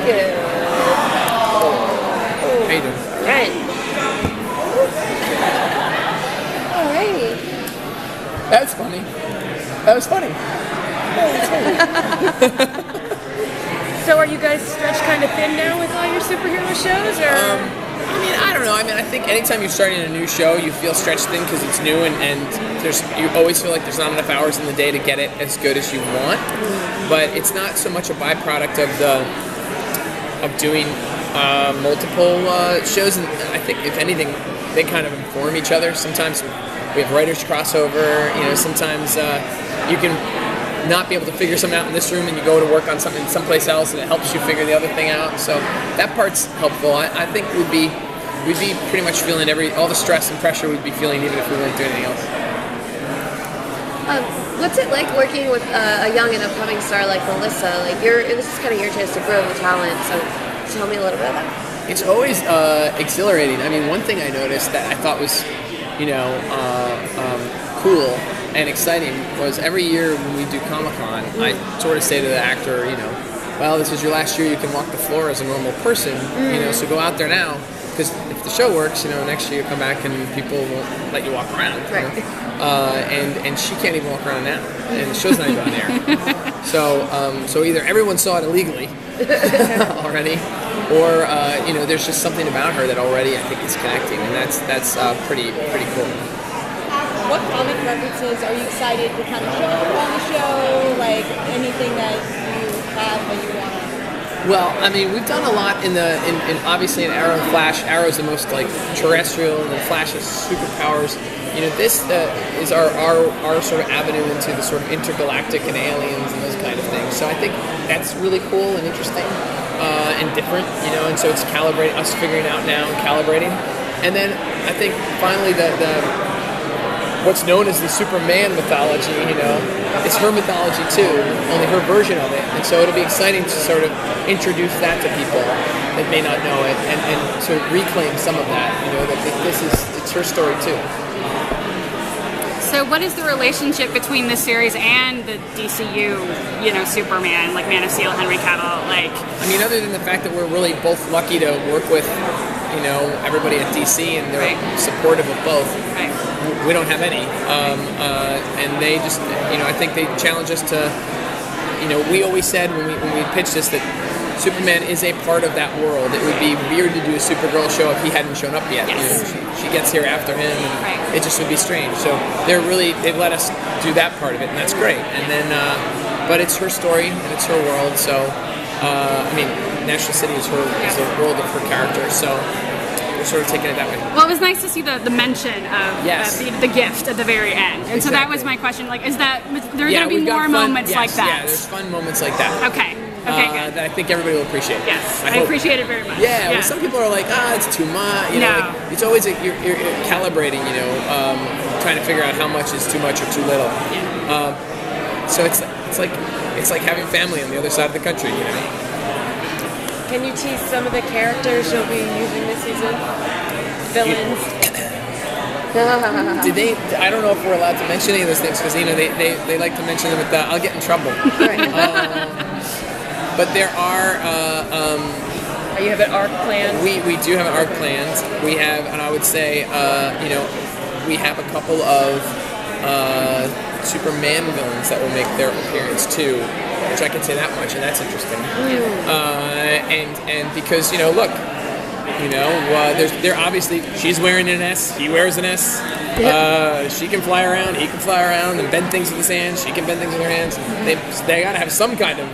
Good. How you doing? Right. Alrighty. That's funny. That was funny. So are you guys stretched kind of thin now with all your superhero shows, or? I mean, I don't know. I mean, I think anytime you're starting a new show, you feel stretched thin because it's new, and you always feel like there's not enough hours in the day to get it as good as you want. But it's not so much a byproduct of doing multiple shows, and I think if anything, they kind of inform each other. Sometimes we have writers crossover. Sometimes you can not be able to figure something out in this room, and you go to work on something someplace else, and it helps you figure the other thing out. So that part's helpful. I think we'd be pretty much feeling all the stress and pressure we'd be feeling even if we weren't doing anything else. What's it like working with a young and upcoming star like Melissa? Like this is kind of your chance to grow the talent. So tell me a little bit about that. It's always exhilarating. I mean, one thing I noticed that I thought was, cool and exciting was every year when we do Comic-Con, I sort of say to the actor, well, this is your last year you can walk the floor as a normal person, so go out there now, because if the show works, next year you come back and people won't let you walk around. Right. And she can't even walk around now, and the show's not even on there. So either everyone saw it illegally already, or there's just something about her that already I think is connecting, and that's pretty cool. What comic references are you excited to kind of show on the show? Like anything that you have that you want to? Well, I mean, we've done a lot in obviously in Arrow and Flash. Arrow's the most like terrestrial, and then Flash has superpowers. This is our sort of avenue into the sort of intergalactic and aliens and those kind of things. So I think that's really cool and interesting and different, and so it's calibrating us figuring out now and calibrating. And then I think finally the what's known as the Superman mythology, it's her mythology too, only her version of it. And so it'll be exciting to sort of introduce that to people that may not know it, and to reclaim some of that, that it's her story too. So what is the relationship between this series and the DCU, Superman, like Man of Steel, Henry Cavill, like? I mean, other than the fact that we're really both lucky to work with, everybody at DC, and they're supportive of both. Right. We don't have any, and they just, I think they challenge us to, we always said when we pitched this that Superman is a part of that world. It would be weird to do a Supergirl show if he hadn't shown up yet. Yes. She gets here after him, and it just would be strange. So they've let us do that part of it, and that's great. And then, but it's her story and it's her world. So, National City is the world of her character. So. Sort of taking it that way. Well, it was nice to see the mention of the gift at the very end, and so that was my question. Like, is that there are going to be more moments like that? Yeah, there's fun moments like that. Okay, good. That I think everybody will appreciate. Yes, I appreciate it very much. Yeah, well, some people are like, it's too much. It's always you're calibrating. Trying to figure out how much is too much or too little. Yeah. So it's like having family on the other side of the country. Can you tease some of the characters you'll be using this season? Villains? Did they? I don't know if we're allowed to mention any of those things because they like to mention them. I'll get in trouble. But there are. You have an arc planned? We do have an arc planned. We have, and I would say, we have a couple of Superman villains that will make their appearance too. Which I can say that much, and that's interesting. And because look, they're obviously she's wearing an S, he wears an S. She can fly around, he can fly around, and bend things with his hands. She can bend things with her hands. They gotta have some kind of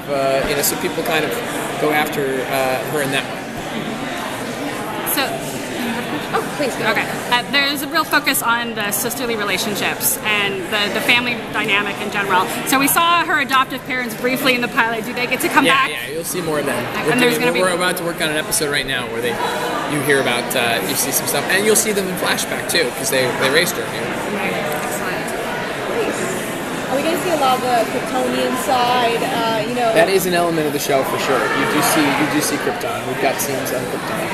so people kind of go after her in that way. So. Oh, please go. Okay. There's a real focus on the sisterly relationships and the family dynamic in general. So we saw her adoptive parents briefly in the pilot. Do they get to come back? Yeah, you'll see more of them. We're about to work on an episode right now where you hear about, you see some stuff, and you'll see them in flashback too because they raced her. Excellent. Are we going to see a lot of the Kryptonian side? That is an element of the show for sure. You do see Krypton. We've got scenes on Krypton.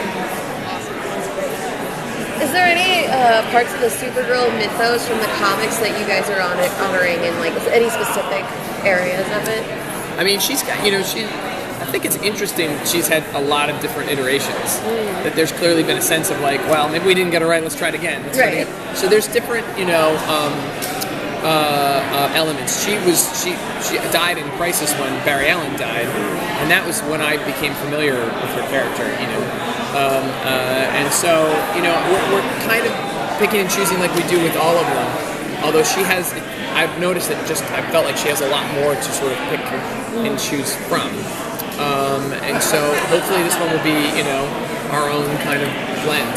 Is there any parts of the Supergirl mythos from the comics that you guys are honoring in any specific areas of it? I mean, she's got, I think it's interesting. She's had a lot of different iterations. That there's clearly been a sense of like, well, maybe we didn't get it right. Let's try it again. Let's try it again. So there's different, elements. She died in Crisis when Barry Allen died, and that was when I became familiar with her character. And so we're kind of picking and choosing like we do with all of them. Although I've noticed that I felt like she has a lot more to sort of pick and choose from. And so hopefully this one will be, our own kind of blend.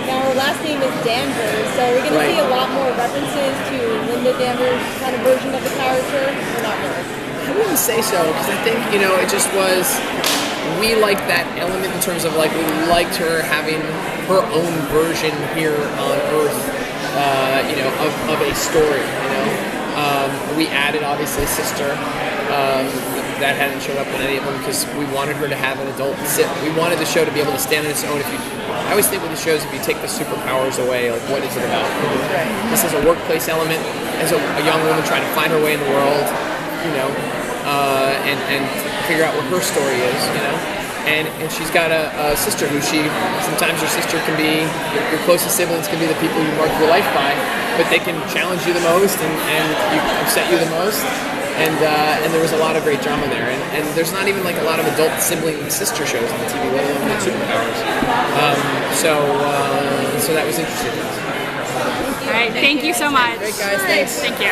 Now her last name is Danvers, so we're going to see a lot more references to Linda Danvers' kind of version of the character, or not really? I wouldn't say so, because I think, it just was, we liked that element in terms of like, we liked her having her own version here on Earth, of a story, we added, obviously, Sister, that hadn't showed up in any of them because we wanted her to have an adult sit. We wanted the show to be able to stand on its own. I always think with the shows, if you take the superpowers away, like what is it about? This is a workplace element, as a young woman trying to find her way in the world, and figure out what her story is, And she's got a sister who sometimes your sister can be, your closest siblings can be the people you mark your life by, but they can challenge you the most and upset you the most. And there was a lot of great drama there. And there's not even like a lot of adult sibling sister shows on the TV, let alone with superpowers. So that was interesting. All right, thank you so much. Great guys, thanks. Thank you.